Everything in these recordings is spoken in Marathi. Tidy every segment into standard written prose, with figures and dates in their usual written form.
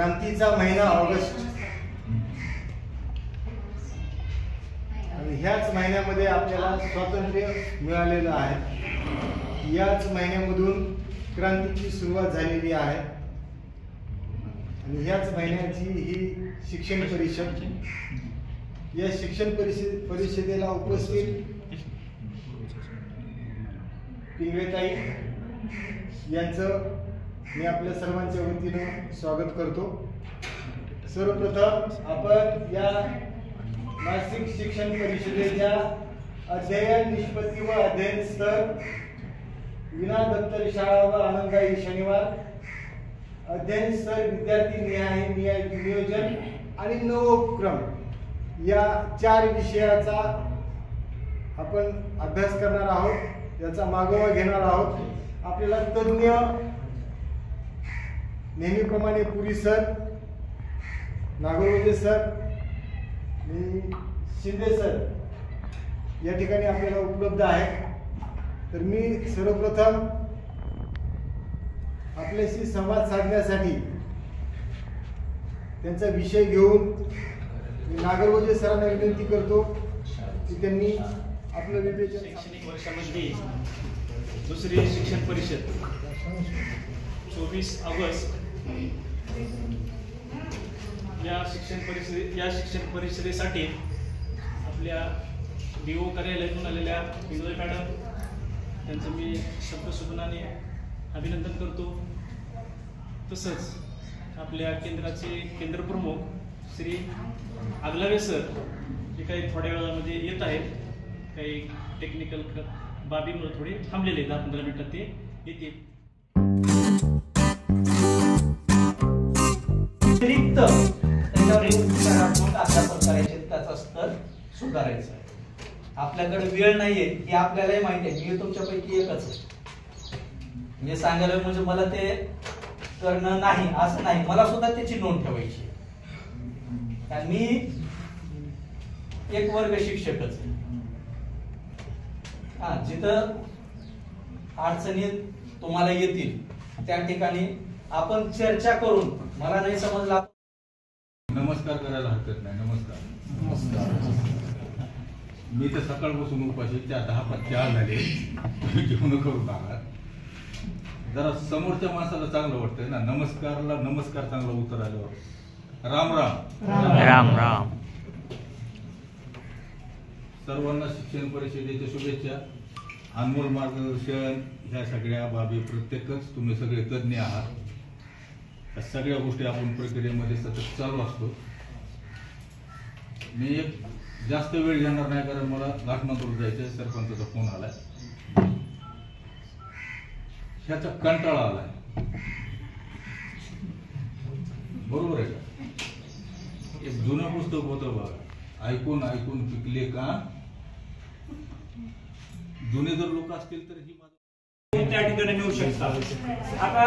क्रांतीचा महिना ऑगस्ट आणि ह्याच महिन्यामध्ये आपल्याला स्वातंत्र्य मिळालेलं आहे। याच महिन्यामधून क्रांतीची सुरुवात झालेली आहे आणि ह्याच महिन्याची ही शिक्षण परिषद। या शिक्षण परिषदेला उपस्थित पिंगळेताई यांचं मी आपल्या सर्वांच्या वतीनं स्वागत करतो। सर्वप्रथम आपण या मासिक शिक्षण परिषदेच्या अध्ययन निष्पत्ती व अध्ययन स्तर, विना दप्तर शाळा व आनंददायी शनिवार, अध्ययन स्तर विद्यार्थी नियोजन आणि नवोपक्रम या 4 विषयाचा आपण अभ्यास करणार आहोत, याचा मागोवा घेणार आहोत। आपल्याला तज्ञ नेहमीप्रमाणे पुरी सर, नागोवले सर आणि शिंदे सर या ठिकाणी आपल्याला उपलब्ध आहे। तर मी सर्वप्रथम आपल्याशी संवाद साधण्यासाठी त्यांचा विषय घेऊन मी नागरगोजे सरांना विनंती करतो की त्यांनी आपलं विवेचन। शैक्षणिक वर्षामध्ये दुसरी शिक्षण परिषद 24 ऑगस्ट या शिक्षण परिषदेसाठी आपल्या DO कार्यालयातून आलेल्या पिंगळे मॅडम त्यांचं मी शब्दशुभनाने अभिनंदन करतो। तसंच आपल्या केंद्राचे केंद्रप्रमुख श्री आगलावे सर जे काही थोड्या वेळामध्ये येत आहेत, काही टेक्निकल बाबीमुळे थोडे थांबलेले 10-15 मिनिटात ते येतील। अतिरिक्त त्याच्यावर एक सकारात्मक अध्यापन करायचे, त्याचा स्तर सुधारायचा आहे। आपल्याकडे वेळ नाहीये हे आपल्यालाही माहिती आहे। मी तुमच्यापैकी एकच आहे, मी सांगायला म्हणजे मला ते करणं नाही असं नाही, मला सुद्धा त्याची नोंद ठेवायची। कारण मी एक वर्ग शिक्षकच आहे। जिथं अडचणी तुम्हाला येतील त्या ठिकाणी आपण चर्चा करून, मला नाही समजला नमस्कार करायला हरकत नाही। नमस्कार। मी तर सकाळपासून उपाशी, त्या 10-4 झाले, जेवण करून आला। जरा समोरच्या माणसाला चांगलं वाटतंय ना, नमस्कारला नमस्कार चांगला उत्तर आल्यावर। राम राम राम राम। सर्वांना शिक्षण परिषदेच्या शुभेच्छा। अनमोल मार्गदर्शन ह्या सगळ्या बाबी प्रत्येकच तुम्ही सगळे तज्ञ आहात। या सगळ्या गोष्टी आपण प्रक्रियेमध्ये सतत चालू असतो। मी एक जास्त वेळ घेणार नाही, कारण मला घाटनातूर जायचं, सरपंचाचा फोन आलाय, ह्याचा कंटाळा आलाय। बरोबर आहे का? एक जुनं पुस्तक होतं बघा, ऐकून ऐकून पिकले का। जुने जर लोक असतील तर ही त्या ठिकाणी मिळू शकतात। आता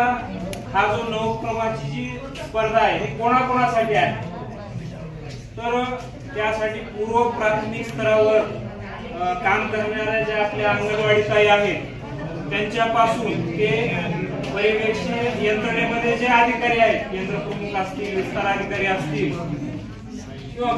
हा जो नवोपक्रमाची जी स्पर्धा आहे ही कोणाकोणासाठी आहे, तर त्यासाठी पूर्व प्राथमिक स्तरावर काम करणाऱ्या ज्या आपल्या अंगणवाडी ताई आहेत त्यांच्यापासून ते पर्यवेक्षण यंत्रणेमध्ये जे अधिकारी आहेत, केंद्र प्रमुख असतील, विस्तार अधिकारी असतील किंवा